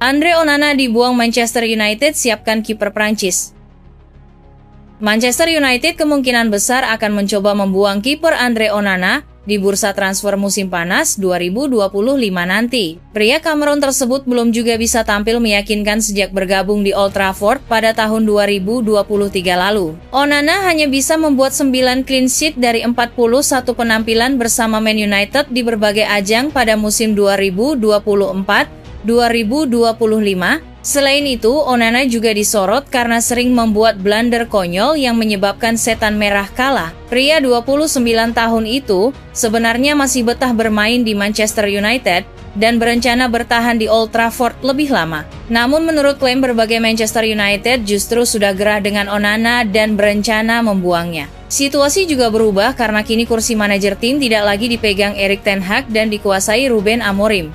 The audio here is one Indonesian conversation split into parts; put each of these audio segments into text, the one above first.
Andre Onana dibuang Manchester United, siapkan kiper Prancis. Manchester United kemungkinan besar akan mencoba membuang kiper Andre Onana di bursa transfer musim panas 2025 nanti. Pria Kamerun tersebut belum juga bisa tampil meyakinkan sejak bergabung di Old Trafford pada tahun 2023 lalu. Onana hanya bisa membuat 9 clean sheet dari 41 penampilan bersama Man United di berbagai ajang pada musim 2024-2025. Selain itu, Onana juga disorot karena sering membuat blunder konyol yang menyebabkan setan merah kalah. Pria 29 tahun itu sebenarnya masih betah bermain di Manchester United dan berencana bertahan di Old Trafford lebih lama. Namun menurut klaim berbagai Manchester United justru sudah gerah dengan Onana dan berencana membuangnya. Situasi juga berubah karena kini kursi manajer tim tidak lagi dipegang Erik ten Hag dan dikuasai Ruben Amorim.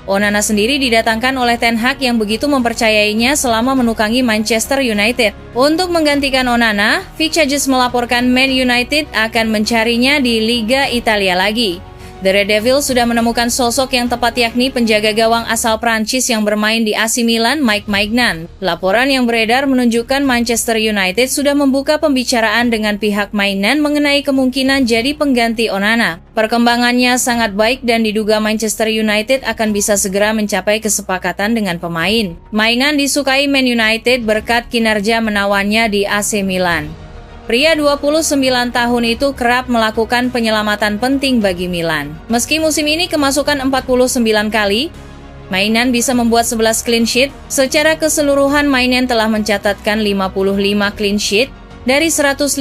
Onana sendiri didatangkan oleh Ten Hag yang begitu mempercayainya selama menukangi Manchester United. Untuk menggantikan Onana, Fixtures melaporkan Man United akan mencarinya di Liga Italia lagi. The Red Devils sudah menemukan sosok yang tepat, yakni penjaga gawang asal Prancis yang bermain di AC Milan, Mike Maignan. Laporan yang beredar menunjukkan Manchester United sudah membuka pembicaraan dengan pihak Maignan mengenai kemungkinan jadi pengganti Onana. Perkembangannya sangat baik dan diduga Manchester United akan bisa segera mencapai kesepakatan dengan pemain. Maignan disukai Man United berkat kinerja menawannya di AC Milan. Pria 29 tahun itu kerap melakukan penyelamatan penting bagi Milan. Meski musim ini kemasukan 49 kali, Maignan bisa membuat 11 clean sheet. Secara keseluruhan Maignan telah mencatatkan 55 clean sheet dari 152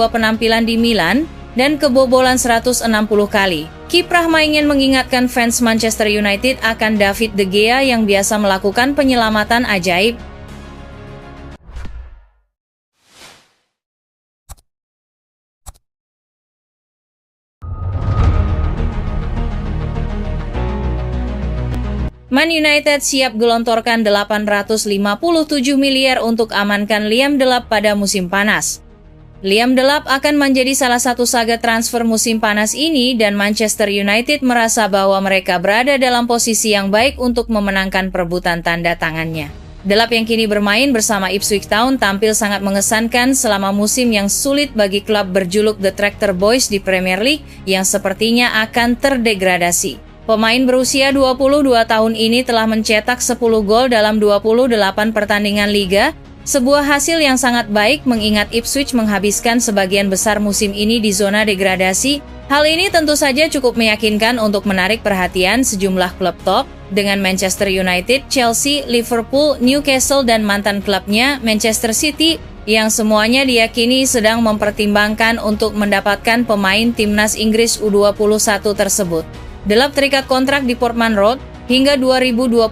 penampilan di Milan dan kebobolan 160 kali. Kiprah Maignan mengingatkan fans Manchester United akan David De Gea yang biasa melakukan penyelamatan ajaib. Man United siap gelontorkan 857 miliar untuk amankan Liam Delap pada musim panas. Liam Delap akan menjadi salah satu saga transfer musim panas ini dan Manchester United merasa bahwa mereka berada dalam posisi yang baik untuk memenangkan perebutan tanda tangannya. Delap yang kini bermain bersama Ipswich Town tampil sangat mengesankan selama musim yang sulit bagi klub berjuluk The Tractor Boys di Premier League yang sepertinya akan terdegradasi. Pemain berusia 22 tahun ini telah mencetak 10 gol dalam 28 pertandingan liga, sebuah hasil yang sangat baik mengingat Ipswich menghabiskan sebagian besar musim ini di zona degradasi. Hal ini tentu saja cukup meyakinkan untuk menarik perhatian sejumlah klub top, dengan Manchester United, Chelsea, Liverpool, Newcastle dan mantan klubnya Manchester City, yang semuanya diyakini sedang mempertimbangkan untuk mendapatkan pemain timnas Inggris U21 tersebut. Delap terikat kontrak di Portman Road hingga 2029,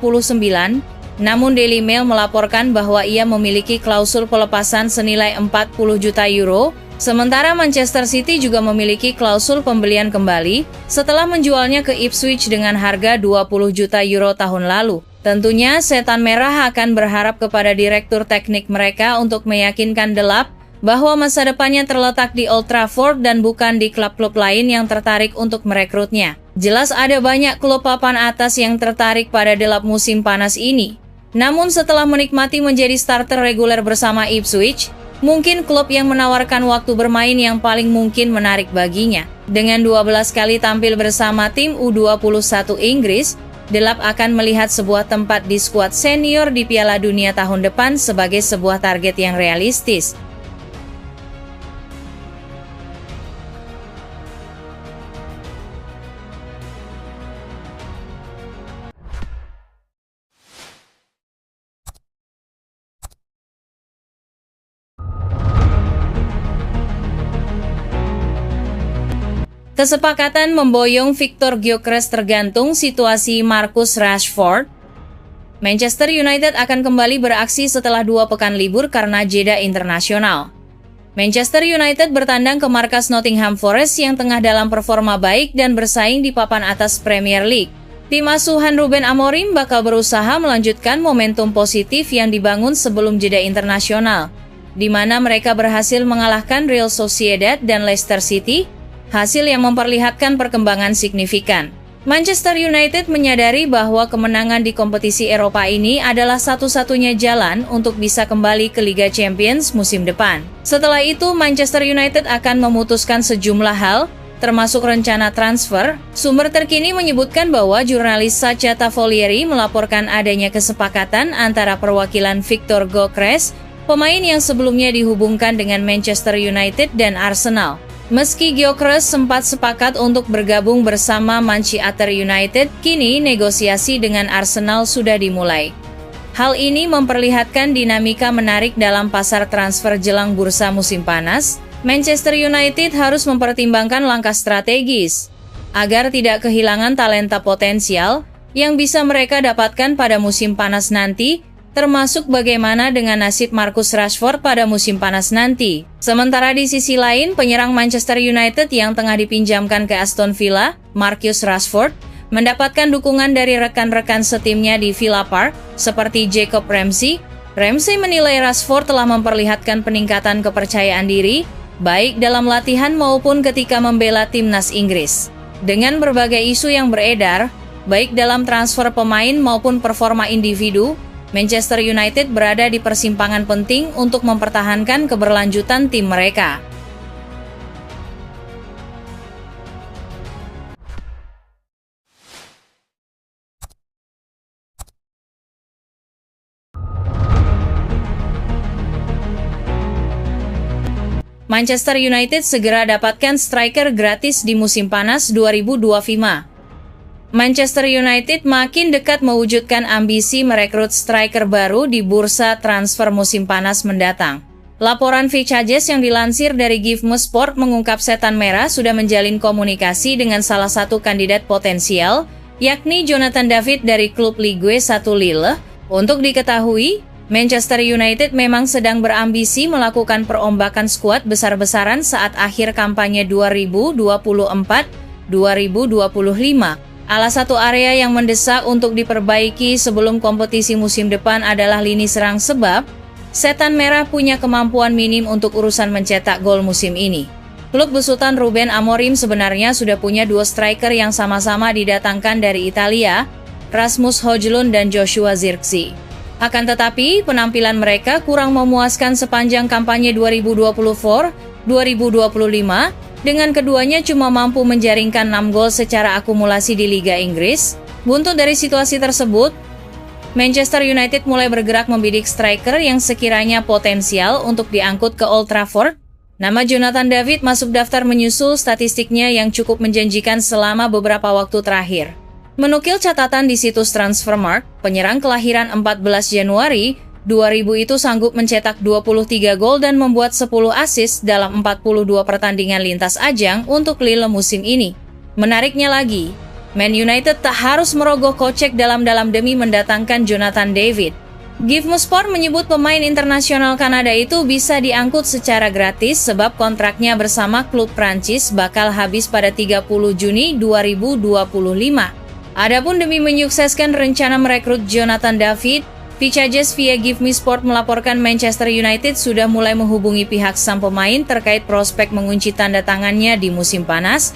namun Daily Mail melaporkan bahwa ia memiliki klausul pelepasan senilai 40 juta euro, sementara Manchester City juga memiliki klausul pembelian kembali setelah menjualnya ke Ipswich dengan harga 20 juta euro tahun lalu. Tentunya setan merah akan berharap kepada direktur teknik mereka untuk meyakinkan Delap bahwa masa depannya terletak di Old Trafford dan bukan di klub-klub lain yang tertarik untuk merekrutnya. Jelas ada banyak klub papan atas yang tertarik pada Delap musim panas ini. Namun setelah menikmati menjadi starter reguler bersama Ipswich, mungkin klub yang menawarkan waktu bermain yang paling mungkin menarik baginya. Dengan 12 kali tampil bersama tim U21 Inggris, Delap akan melihat sebuah tempat di skuad senior di Piala Dunia tahun depan sebagai sebuah target yang realistis. Kesepakatan memboyong Victor Gyökeres tergantung situasi Marcus Rashford. Manchester United akan kembali beraksi setelah 2 pekan libur karena jeda internasional. Manchester United bertandang ke markas Nottingham Forest yang tengah dalam performa baik dan bersaing di papan atas Premier League. Tim asuhan Ruben Amorim bakal berusaha melanjutkan momentum positif yang dibangun sebelum jeda internasional, di mana mereka berhasil mengalahkan Real Sociedad dan Leicester City, hasil yang memperlihatkan perkembangan signifikan. Manchester United menyadari bahwa kemenangan di kompetisi Eropa ini adalah satu-satunya jalan untuk bisa kembali ke Liga Champions musim depan. Setelah itu, Manchester United akan memutuskan sejumlah hal, termasuk rencana transfer. Sumber terkini menyebutkan bahwa jurnalis Sacha Tavolieri melaporkan adanya kesepakatan antara perwakilan Victor Gyökeres, pemain yang sebelumnya dihubungkan dengan Manchester United dan Arsenal. Meski Gyökeres sempat sepakat untuk bergabung bersama Manchester United, kini negosiasi dengan Arsenal sudah dimulai. Hal ini memperlihatkan dinamika menarik dalam pasar transfer jelang bursa musim panas. Manchester United harus mempertimbangkan langkah strategis agar tidak kehilangan talenta potensial yang bisa mereka dapatkan pada musim panas nanti, termasuk bagaimana dengan nasib Marcus Rashford pada musim panas nanti. Sementara di sisi lain, penyerang Manchester United yang tengah dipinjamkan ke Aston Villa, Marcus Rashford, mendapatkan dukungan dari rekan-rekan setimnya di Villa Park, seperti Jacob Ramsey. Ramsey menilai Rashford telah memperlihatkan peningkatan kepercayaan diri, baik dalam latihan maupun ketika membela timnas Inggris. Dengan berbagai isu yang beredar, baik dalam transfer pemain maupun performa individu, Manchester United berada di persimpangan penting untuk mempertahankan keberlanjutan tim mereka. Manchester United segera dapatkan striker gratis di musim panas 2025. Manchester United makin dekat mewujudkan ambisi merekrut striker baru di bursa transfer musim panas mendatang. Laporan Fichajes yang dilansir dari GiveMeSport mengungkap Setan Merah sudah menjalin komunikasi dengan salah satu kandidat potensial, yakni Jonathan David dari klub Ligue 1 Lille. Untuk diketahui, Manchester United memang sedang berambisi melakukan perombakan skuad besar-besaran saat akhir kampanye 2024-2025. Salah satu area yang mendesak untuk diperbaiki sebelum kompetisi musim depan adalah lini serang sebab Setan Merah punya kemampuan minim untuk urusan mencetak gol musim ini. Klub besutan Ruben Amorim sebenarnya sudah punya dua striker yang sama-sama didatangkan dari Italia, Rasmus Højlund dan Joshua Zirkzee. Akan tetapi, penampilan mereka kurang memuaskan sepanjang kampanye 2024-2025, dengan keduanya cuma mampu menjaringkan 6 gol secara akumulasi di Liga Inggris. Buntut dari situasi tersebut, Manchester United mulai bergerak membidik striker yang sekiranya potensial untuk diangkut ke Old Trafford. Nama Jonathan David masuk daftar menyusul statistiknya yang cukup menjanjikan selama beberapa waktu terakhir. Menukil catatan di situs Transfermarkt, penyerang kelahiran 14 Januari 2000 itu sanggup mencetak 23 gol dan membuat 10 assist dalam 42 pertandingan lintas ajang untuk Lille musim ini. Menariknya lagi, Man United tak harus merogoh kocek dalam-dalam demi mendatangkan Jonathan David. GiveMeSport menyebut pemain internasional Kanada itu bisa diangkut secara gratis sebab kontraknya bersama klub Prancis bakal habis pada 30 Juni 2025. Adapun demi menyukseskan rencana merekrut Jonathan David, Fichajes via GiveMeSport melaporkan Manchester United sudah mulai menghubungi pihak sang pemain terkait prospek mengunci tanda tangannya di musim panas.